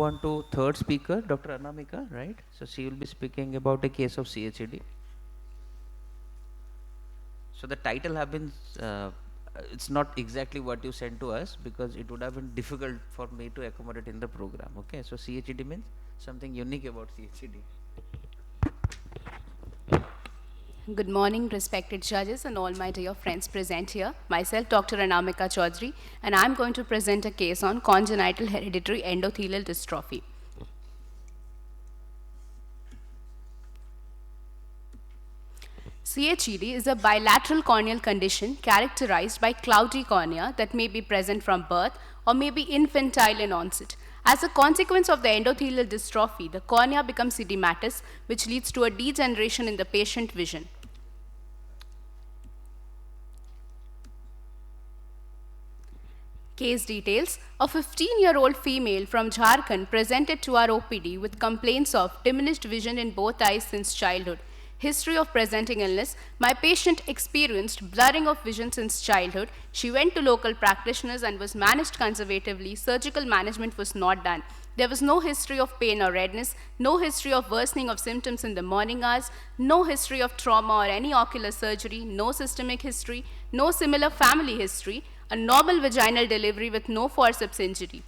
On to third speaker, Dr. Anamika, right? So she will be speaking about a case of CHED. So the title have been, it's not exactly what you sent to us because it would have been difficult for me to accommodate in the program. Okay, so CHED means something unique about CHED. Good morning, respected judges and all my dear friends present here. Myself, Dr. Anamika CHOWDHURY, and I'm going to present a case on congenital hereditary endothelial dystrophy. CHED is a bilateral corneal condition characterized by cloudy cornea that may be present from birth or may be infantile in onset. As a consequence of the endothelial dystrophy, the cornea becomes edematous, which leads to a degeneration in the patient vision. Case details: a 15-year-old female from Jharkhand presented to our OPD with complaints of diminished vision in both eyes since childhood. History of presenting illness: my patient experienced blurring of vision since childhood. She went to local practitioners and was managed conservatively. Surgical management was not done. There was no history of pain or redness, no history of worsening of symptoms in the morning hours, no history of trauma or any ocular surgery, no systemic history, no similar family history, a normal vaginal delivery with no forceps injury.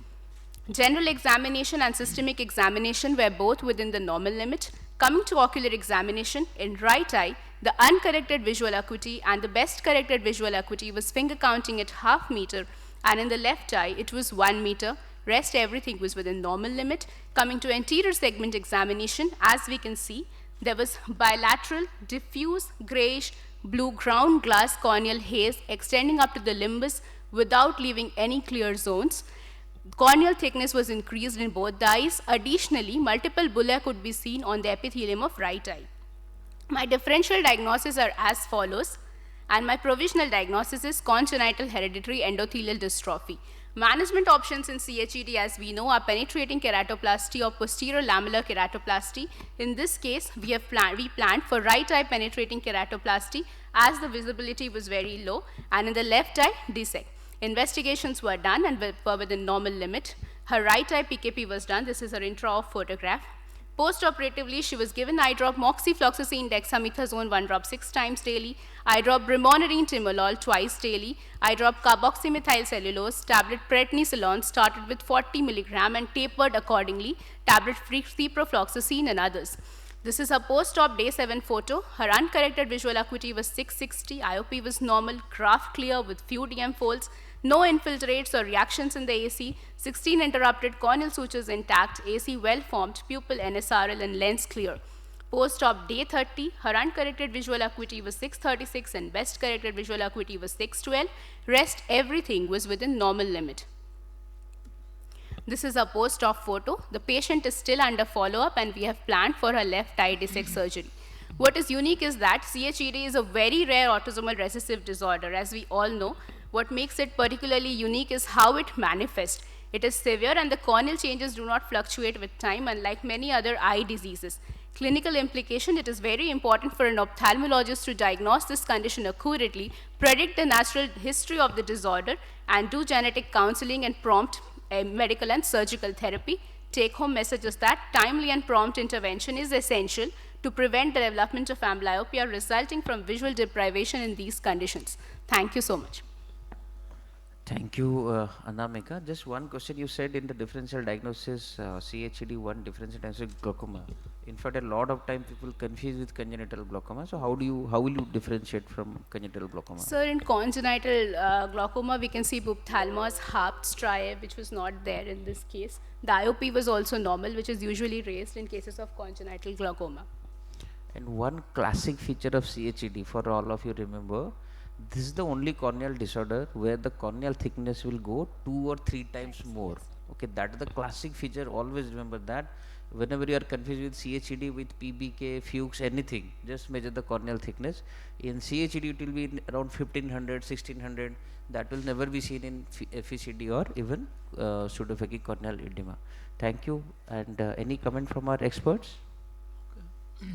General examination and systemic examination were both within the normal limit. Coming to ocular examination, in right eye, the uncorrected visual acuity and the best corrected visual acuity was finger counting at ½ meter, and in the left eye, it was 1 meter. Rest everything was within normal limit. Coming to anterior segment examination, as we can see, there was bilateral, diffuse, grayish, blue ground glass corneal haze extending up to the limbus without leaving any clear zones. Corneal thickness was increased in both the eyes. Additionally, multiple bullae could be seen on the epithelium of right eye. My differential diagnoses are as follows, and my provisional diagnosis is congenital hereditary endothelial dystrophy. Management options in CHED, as we know, are penetrating keratoplasty or posterior lamellar keratoplasty. In this case, we planned for right eye penetrating keratoplasty as the visibility was very low, and in the left eye, dissect. Investigations were done and were within normal limit. Her right eye PKP was done. This is her intra-op photograph. Post-operatively, she was given eye drop moxifloxacin dexamethasone 1 drop 6 times daily, eye drop brimonidine timolol twice daily, eye drop carboxymethyl cellulose, tablet prednisolone started with 40 milligram and tapered accordingly, tablet free ciprofloxacin and others. This is her post-op day 7 photo. Her uncorrected visual acuity was 660, IOP was normal, graph clear with few DM folds, no infiltrates or reactions in the AC, 16 interrupted corneal sutures intact, AC well-formed, pupil NSRL and lens clear. Post-op day 30, her uncorrected visual acuity was 636 and best corrected visual acuity was 612. Rest everything was within normal limit. This is a post-op photo. The patient is still under follow-up and we have planned for her left eye dissect surgery. What is unique is that CHED is a very rare autosomal recessive disorder. As we all know, what makes it particularly unique is how it manifests. It is severe and the corneal changes do not fluctuate with time, unlike many other eye diseases. Clinical implication: it is very important for an ophthalmologist to diagnose this condition accurately, predict the natural history of the disorder, and do genetic counseling and prompt medical and surgical therapy. Take-home message is that timely and prompt intervention is essential to prevent the development of amblyopia resulting from visual deprivation in these conditions. Thank you so much. Thank you, Anamika. Just one question. You said in the differential diagnosis, CHED, one differential diagnosis glaucoma. In fact, a lot of time people confuse with congenital glaucoma. So how will you differentiate from congenital glaucoma? Sir, in congenital glaucoma, we can see ophthalmos, harp, striae, which was not there in this case. The IOP was also normal, which is usually raised in cases of congenital glaucoma. And one classic feature of CHED, for all of you remember, this is the only corneal disorder where the corneal thickness will go 2 or 3 times more. Okay, that is the classic feature. Always remember that. Whenever you are confused with CHED, with PBK, Fuchs, anything, just measure the corneal thickness. In CHED, it will be around 1500, 1600. That will never be seen in FECD or even pseudophakic corneal edema. Thank you. And any comment from our experts? Okay.